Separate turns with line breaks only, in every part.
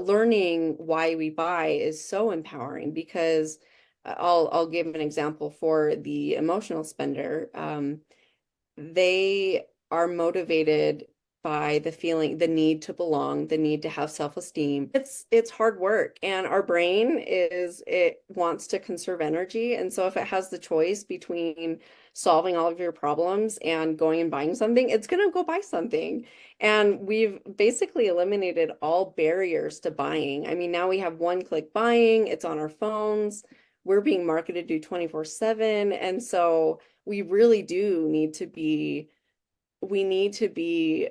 learning why we buy is so empowering because I'll give an example for the emotional spender. They are motivated by the feeling, the need to belong, the need to have self-esteem. It's hard work, and our brain it wants to conserve energy. And so if it has the choice between solving all of your problems and going and buying something, it's going to go buy something. And we've basically eliminated all barriers to buying. I mean, now we have one-click buying, it's on our phones. We're being marketed to 24/7. And so we really do need to be, we need to be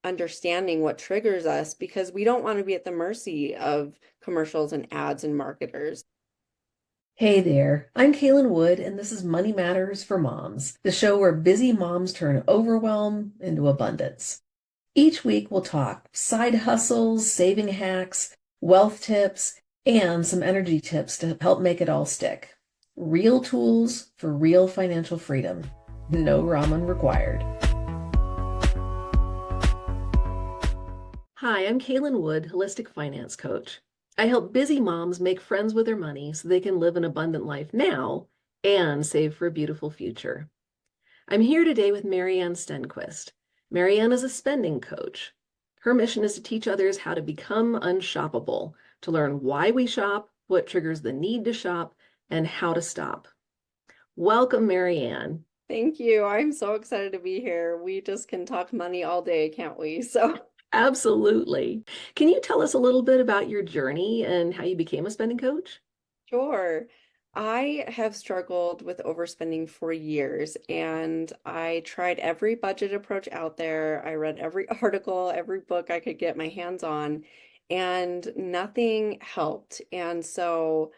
understanding what triggers us because we don't want to be at the mercy of commercials and ads and marketers.
Hey there, I'm Kaylin Wood, and this is Money Matters for Moms, the show where busy moms turn overwhelm into abundance. Each week we'll talk side hustles, saving hacks, wealth tips, and some energy tips to help make it all stick. Real tools for real financial freedom. No ramen required. Hi, I'm Kaylin Wood, holistic finance coach. I help busy moms make friends with their money so they can live an abundant life now and save for a beautiful future. I'm here today with Mary Ann Stenquist. Mary Ann is a spending coach. Her mission is to teach others how to become unshoppable, to learn why we shop, what triggers the need to shop, and how to stop. Welcome, Mary Ann.
Thank you. I'm so excited to be here. We just can talk money all day, can't we? So
Absolutely. Can you tell us a little bit about your journey and how you became a spending coach?
sure. I have struggled with overspending for years, and I tried every budget approach out there. I read every article, every book I could get my hands on, and nothing helped. And so,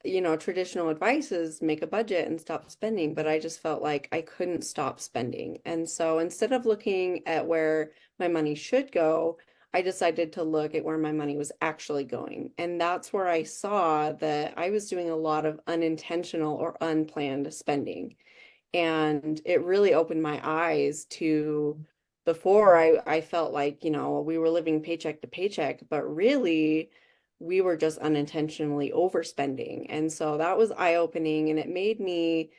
traditional advice is make a budget and stop spending, but I just felt like I couldn't stop spending. And so instead of looking at where my money should go, I decided to look at where my money was actually going. And that's where I saw that I was doing a lot of unintentional or unplanned spending. And it really opened my eyes to before I felt like, we were living paycheck to paycheck, but really we were just unintentionally overspending. And so that was eye-opening, and it made me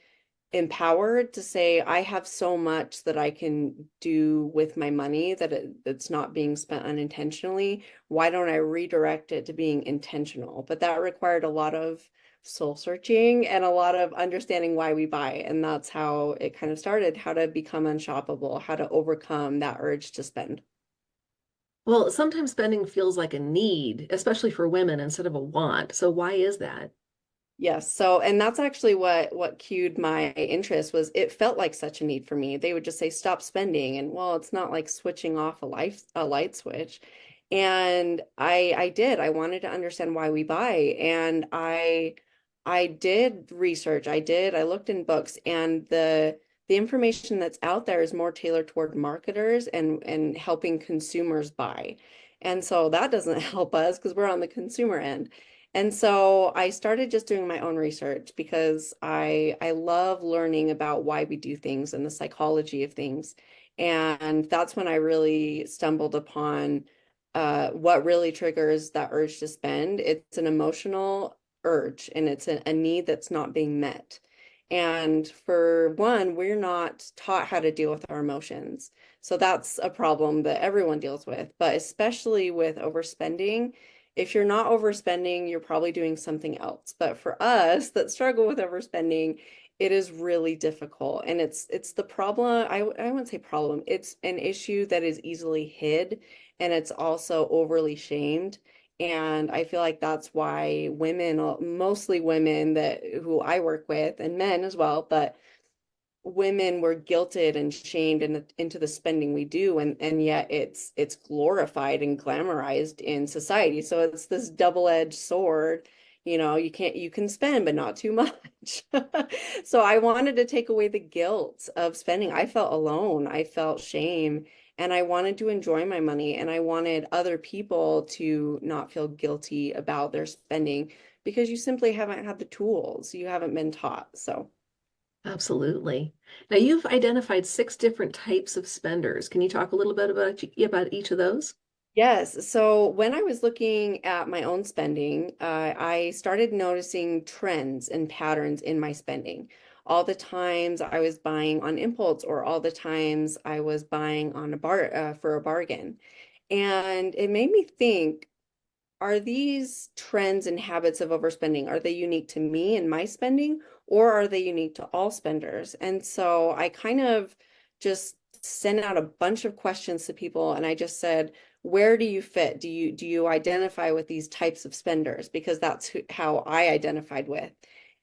empowered to say I have so much that I can do with my money that it's not being spent unintentionally. Why don't I redirect it to being intentional? But that required a lot of soul searching and a lot of understanding why we buy. And that's how it kind of started, how to become unshoppable, how to overcome that urge to spend.
Well, sometimes spending feels like a need, especially for women, instead of a want. So why is that?
Yes. So, and that's actually what cued my interest was it felt like such a need for me. They would just say stop spending, and well, it's not like switching off a light switch. And I did. I wanted to understand why we buy, and I did research. I looked in books, and the information that's out there is more tailored toward marketers and helping consumers buy. And so that doesn't help us because we're on the consumer end. And so I started just doing my own research because I love learning about why we do things and the psychology of things. And that's when I really stumbled upon what really triggers that urge to spend. It's an emotional urge, and it's a need that's not being met. And for one, we're not taught how to deal with our emotions. So that's a problem that everyone deals with, but especially with overspending. If you're not overspending, you're probably doing something else. But for us that struggle with overspending, it is really difficult. And it's the problem, I wouldn't say problem, it's an issue that is easily hid, and it's also overly shamed. And I feel like that's why women, mostly women that who I work with, and men as well, but women were guilted and shamed into the spending we do, and yet it's glorified and glamorized in society. So it's this double-edged sword. You can spend but not too much. So I wanted to take away the guilt of spending. I felt alone, I felt shame, and I wanted to enjoy my money, and I wanted other people to not feel guilty about their spending because you simply haven't had the tools, you haven't been taught. So
Absolutely. Now, you've identified six different types of spenders. Can you talk a little bit about each of those?
Yes. So when I was looking at my own spending, I started noticing trends and patterns in my spending. All the times I was buying on impulse, or all the times I was buying on a for a bargain. And it made me think, are these trends and habits of overspending, are they unique to me and my spending, or are they unique to all spenders? And so I kind of just sent out a bunch of questions to people, and I just said, where do you fit? Do you identify with these types of spenders? Because that's how I identified with.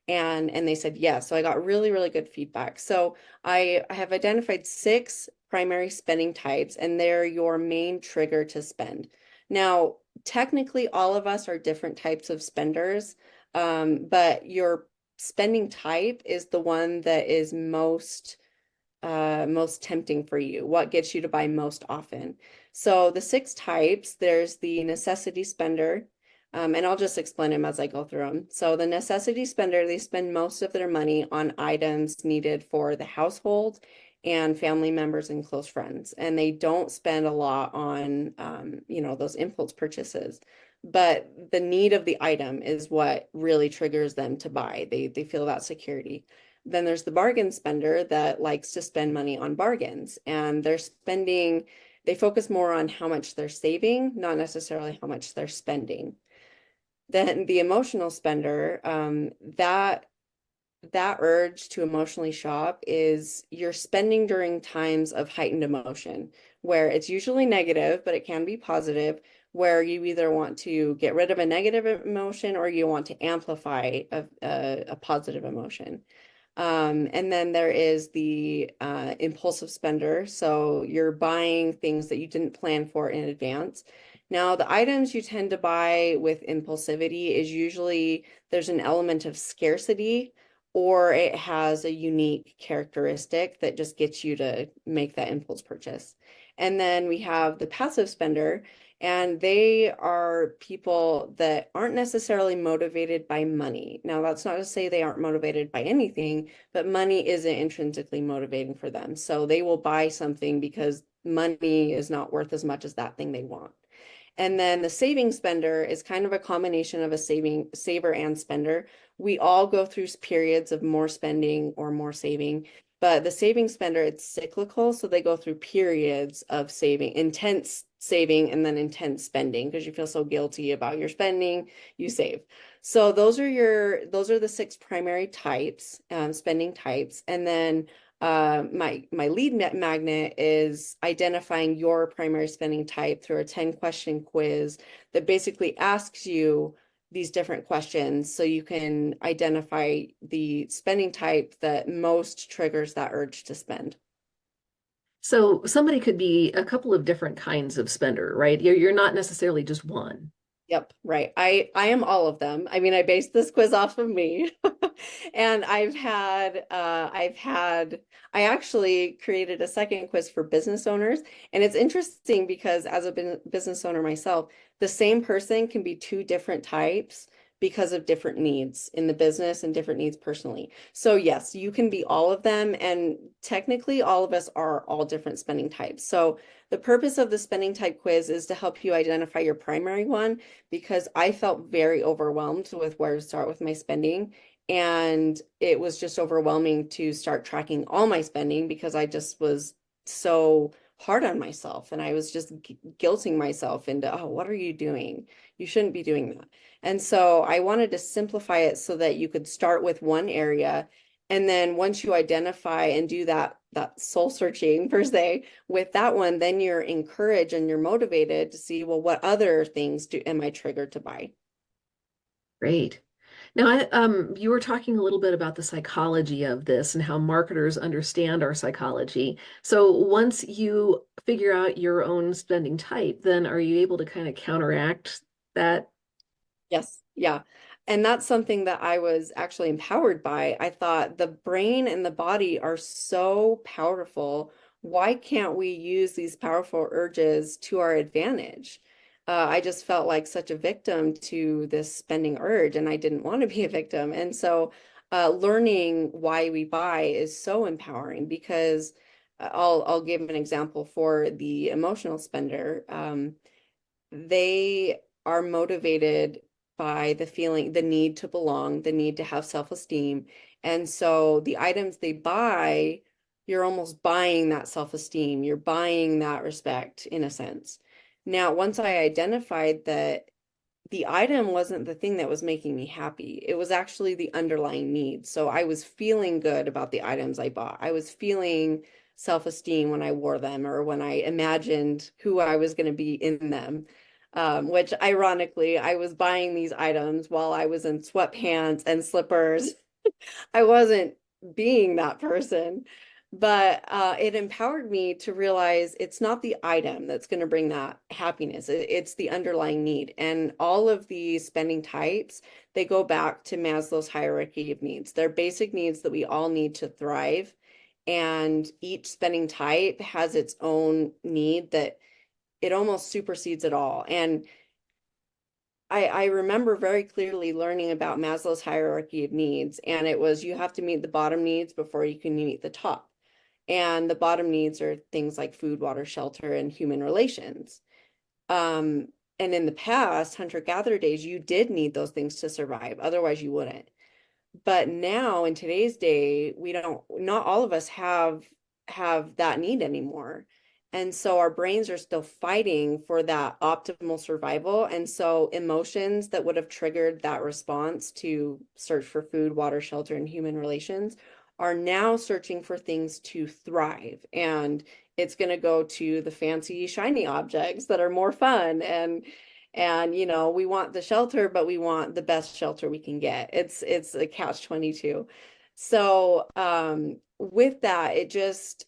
And they said yes. So I got really, really good feedback. So I have identified six primary spending types, and they're your main trigger to spend. Now, technically all of us are different types of spenders, but your spending type is the one that is most tempting for you, what gets you to buy most often. So the six types, there's the necessity spender, and I'll just explain them as I go through them. So the necessity spender, they spend most of their money on items needed for the household and family members and close friends, and they don't spend a lot on those impulse purchases. But the need of the item is what really triggers them to buy. They feel that security. Then there's the bargain spender that likes to spend money on bargains, and they focus more on how much they're saving, not necessarily how much they're spending. Then the emotional spender, that urge to emotionally shop is you're spending during times of heightened emotion, where it's usually negative, but it can be positive, where you either want to get rid of a negative emotion or you want to amplify a positive emotion. And then there is the impulsive spender. So you're buying things that you didn't plan for in advance. Now, the items you tend to buy with impulsivity is usually there's an element of scarcity, or it has a unique characteristic that just gets you to make that impulse purchase. And then we have the passive spender, and they are people that aren't necessarily motivated by money. Now, that's not to say they aren't motivated by anything, but money isn't intrinsically motivating for them. So they will buy something because money is not worth as much as that thing they want. And then the saving spender is kind of a combination of a saver and spender. We all go through periods of more spending or more saving, but the saving spender, it's cyclical. So they go through periods of saving, intense saving, and then intense spending because you feel so guilty about your spending, you save. So those are the six primary types, spending types. And then my lead magnet is identifying your primary spending type through a 10-question quiz that basically asks you these different questions so you can identify the spending type that most triggers that urge to spend.
So somebody could be a couple of different kinds of spender, right? You're not necessarily just one.
Yep, right. I am all of them. I mean, I based this quiz off of me. And I actually created a second quiz for business owners. And it's interesting because as a business owner myself, the same person can be two different types because of different needs in the business and different needs personally. So yes, you can be all of them. And technically all of us are all different spending types. So the purpose of the spending type quiz is to help you identify your primary one, because I felt very overwhelmed with where to start with my spending. And it was just overwhelming to start tracking all my spending because I just was so hard on myself, and I was just guilting myself into, oh, what are you doing? You shouldn't be doing that. And so I wanted to simplify it so that you could start with one area. And then once you identify and do that soul searching per se with that one, then you're encouraged and you're motivated to see, well, what other things am I triggered to buy?
Great. Now, you were talking a little bit about the psychology of this and how marketers understand our psychology. So once you figure out your own spending type, then are you able to kind of counteract that?
Yes, yeah. And that's something that I was actually empowered by. I thought the brain and the body are so powerful. Why can't we use these powerful urges to our advantage? I just felt like such a victim to this spending urge, and I didn't want to be a victim. And so, learning why we buy is so empowering because I'll give an example for the emotional spender. they are motivated by the feeling, the need to belong, the need to have self-esteem. And so the items they buy, you're almost buying that self-esteem, you're buying that respect in a sense. Now, once I identified that the item wasn't the thing that was making me happy. It was actually the underlying need. So I was feeling good about the items I bought. I was feeling self-esteem when I wore them or when I imagined who I was going to be in them. Which ironically, I was buying these items while I was in sweatpants and slippers. I wasn't being that person, but it empowered me to realize it's not the item that's going to bring that happiness. It's the underlying need. And all of these spending types, they go back to Maslow's hierarchy of needs. They're basic needs that we all need to thrive. And each spending type has its own need that it almost supersedes it all. And I remember very clearly learning about Maslow's hierarchy of needs, and it was you have to meet the bottom needs before you can meet the top. And the bottom needs are things like food, water, shelter, and human relations. And in the past, hunter-gatherer days, you did need those things to survive. Otherwise, you wouldn't. But now in today's day, we don't, not all of us have that need anymore. And so our brains are still fighting for that optimal survival. And so emotions that would have triggered that response to search for food, water, shelter, and human relations are now searching for things to thrive. And it's going to go to the fancy, shiny objects that are more fun and we want the shelter, but we want the best shelter we can get. It's a catch 22. So with that, it just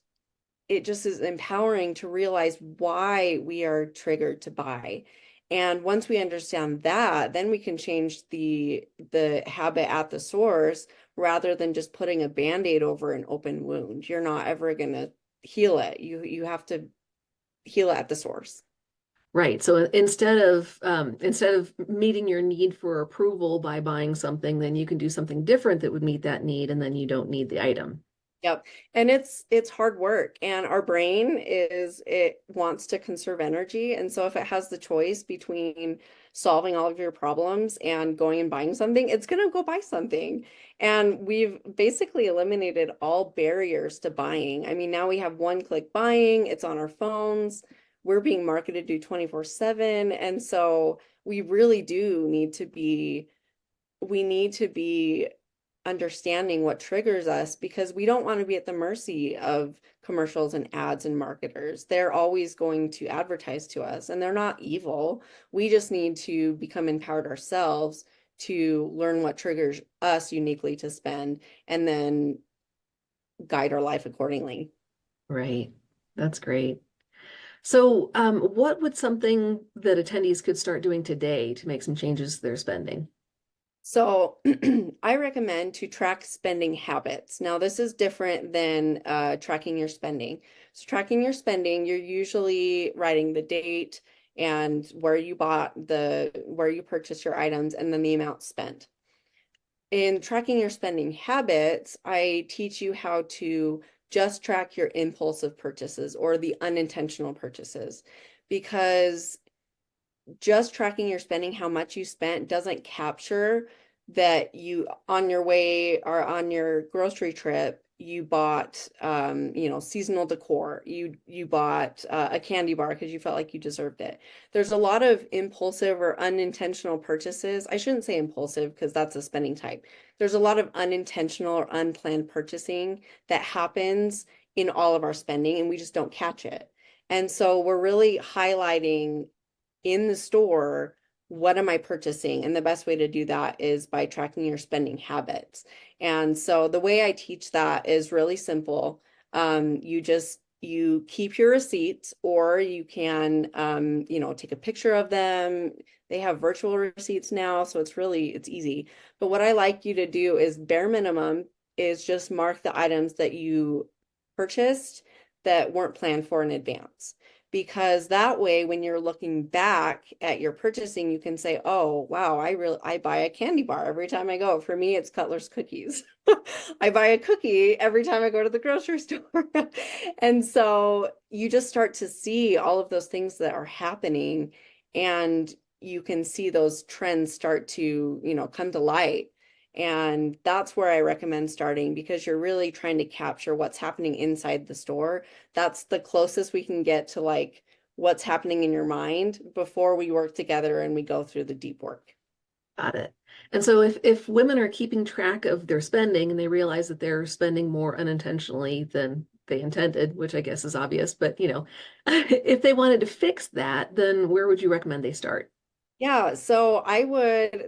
is empowering to realize why we are triggered to buy. And once we understand that, then we can change the habit at the source rather than just putting a Band-Aid over an open wound. You're not ever gonna heal it. You have to heal it at the source.
Right. So instead of meeting your need for approval by buying something, then you can do something different that would meet that need, and then you don't need the item.
Yep. And it's hard work and our brain it wants to conserve energy. And so if it has the choice between solving all of your problems and going and buying something, it's going to go buy something. And we've basically eliminated all barriers to buying. I mean, now we have one-click buying, it's on our phones. We're being marketed to 24/7. And so we really do need to be we need to be understanding what triggers us because we don't want to be at the mercy of commercials and ads and marketers. They're always going to advertise to us and they're not evil. We just need to become empowered ourselves to learn what triggers us uniquely to spend and then guide our life accordingly.
Right. That's great. So, what would something that attendees could start doing today to make some changes to their spending?
So I recommend to track spending habits. Now, this is different than tracking your spending. So tracking your spending, you're usually writing the date and where you purchased your items and then the amount spent. In tracking your spending habits, I teach you how to just track your impulsive purchases or the unintentional purchases because just tracking your spending, how much you spent, doesn't capture that you on your way or on your grocery trip, you bought seasonal decor. You bought a candy bar because you felt like you deserved it. There's a lot of impulsive or unintentional purchases. I shouldn't say impulsive because that's a spending type. There's a lot of unintentional or unplanned purchasing that happens in all of our spending and we just don't catch it. And so we're really highlighting in the store, what am I purchasing? And the best way to do that is by tracking your spending habits. And so the way I teach that is really simple. You keep your receipts or you can take a picture of them. They have virtual receipts now, so it's easy. But what I like you to do is bare minimum is just mark the items that you purchased that weren't planned for in advance because that way when you're looking back at your purchasing you can say, oh wow, I buy a candy bar every time I go. For me it's Cutler's cookies. I buy a cookie every time I go to the grocery store. And so you just start to see all of those things that are happening and you can see those trends start to, come to light. And that's where I recommend starting because you're really trying to capture what's happening inside the store. That's the closest we can get to like what's happening in your mind before we work together and we go through the deep work.
Got it. And so if women are keeping track of their spending and they realize that they're spending more unintentionally than they intended, which I guess is obvious, but if they wanted to fix that, then where would you recommend they start?
Yeah, so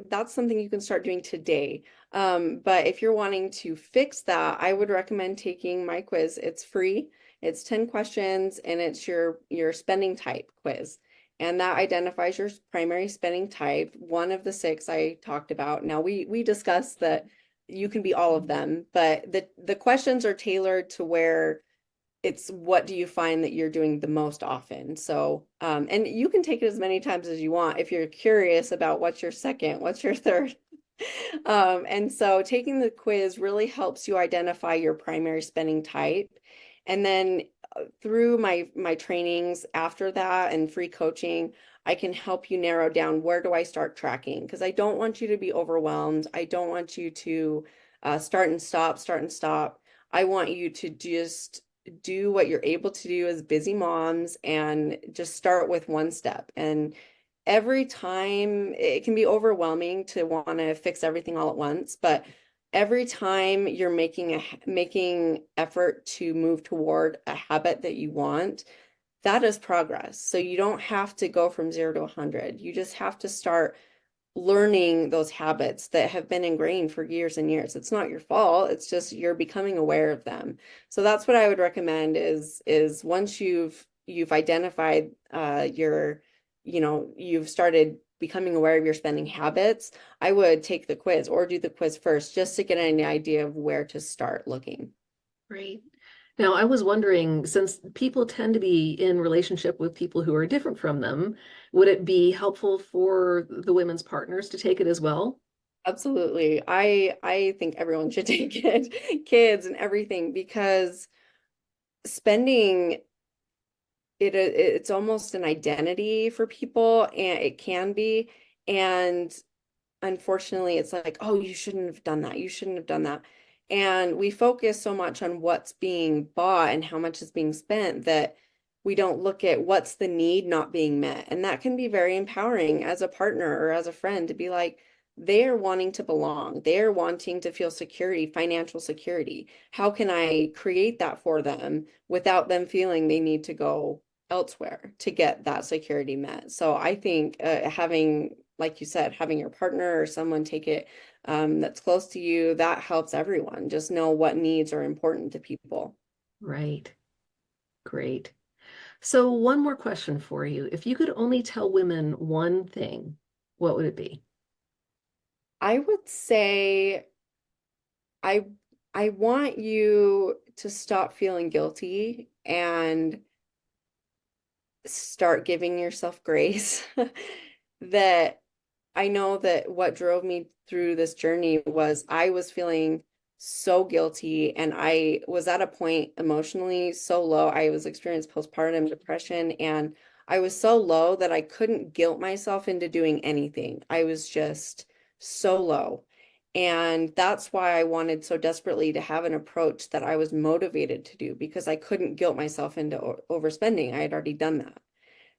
that's something you can start doing today. But if you're wanting to fix that, I would recommend taking my quiz. It's free. It's 10 questions and it's your spending type quiz. And that identifies your primary spending type, one of the six I talked about. Now we discussed that you can be all of them, but the questions are tailored to where it's what do you find that you're doing the most often. So, and you can take it as many times as you want if you're curious about what's your second, what's your third. And so taking the quiz really helps you identify your primary spending type. And then through my trainings after that and free coaching, I can help you narrow down where do I start tracking because I don't want you to be overwhelmed. I don't want you to start and stop, start and stop. I want you to just do what you're able to do as busy moms and just start with one step. And every time it can be overwhelming to want to fix everything all at once, but every time you're making effort to move toward a habit that you want, that is progress. So you don't have to go from 0 to 100. You just have to start learning those habits that have been ingrained for years and years. It's not your fault. It's just you're becoming aware of them. So that's what I would recommend is once you've identified you've started becoming aware of your spending habits, I would take the quiz or do the quiz first just to get an idea of where to start looking.
Great. Now, I was wondering, since people tend to be in relationship with people who are different from them, would it be helpful for the women's partners to take it as well?
Absolutely. I think everyone should take it, kids and everything, because spending it's almost an identity for people and it can be. And unfortunately, it's like, oh, you shouldn't have done that. You shouldn't have done that. And we focus so much on what's being bought and how much is being spent that we don't look at what's the need not being met. And that can be very empowering as a partner or as a friend to be like, they're wanting to belong. They're wanting to feel security, financial security. How can I create that for them without them feeling they need to go elsewhere to get that security met? So I think having, like you said, having your partner or someone take it that's close to you, that helps everyone. Just know what needs are important to people.
Right. Great. So one more question for you. If you could only tell women one thing, what would it be?
I would say I I want you to stop feeling guilty and start giving yourself grace. That I know that what drove me through this journey was I was feeling so guilty and I was at a point emotionally so low. I was experiencing postpartum depression and I was so low that I couldn't guilt myself into doing anything. I was just so low. And that's why I wanted so desperately to have an approach that I was motivated to do because I couldn't guilt myself into overspending. I had already done that.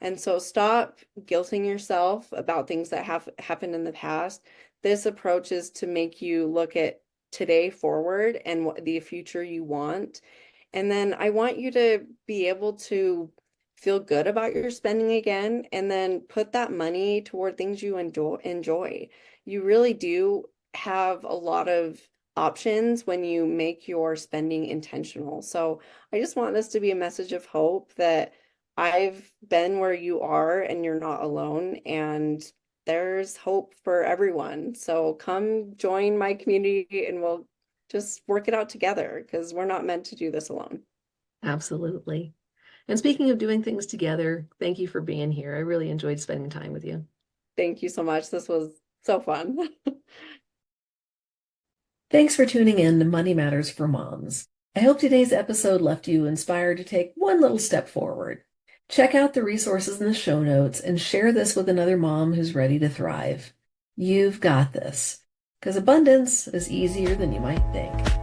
And so stop guilting yourself about things that have happened in the past. This approach is to make you look at today forward and what the future you want. And then I want you to be able to feel good about your spending again and then put that money toward things you enjoy. You really do have a lot of options when you make your spending intentional. So I just want this to be a message of hope that I've been where you are and you're not alone, and there's hope for everyone. So come join my community and we'll just work it out together because we're not meant to do this alone.
Absolutely. And speaking of doing things together, thank you for being here. I really enjoyed spending time with you.
Thank you so much. This was so fun.
Thanks for tuning in to Money Matters for Moms. I hope today's episode left you inspired to take one little step forward. Check out the resources in the show notes and share this with another mom who's ready to thrive. You've got this, because abundance is easier than you might think.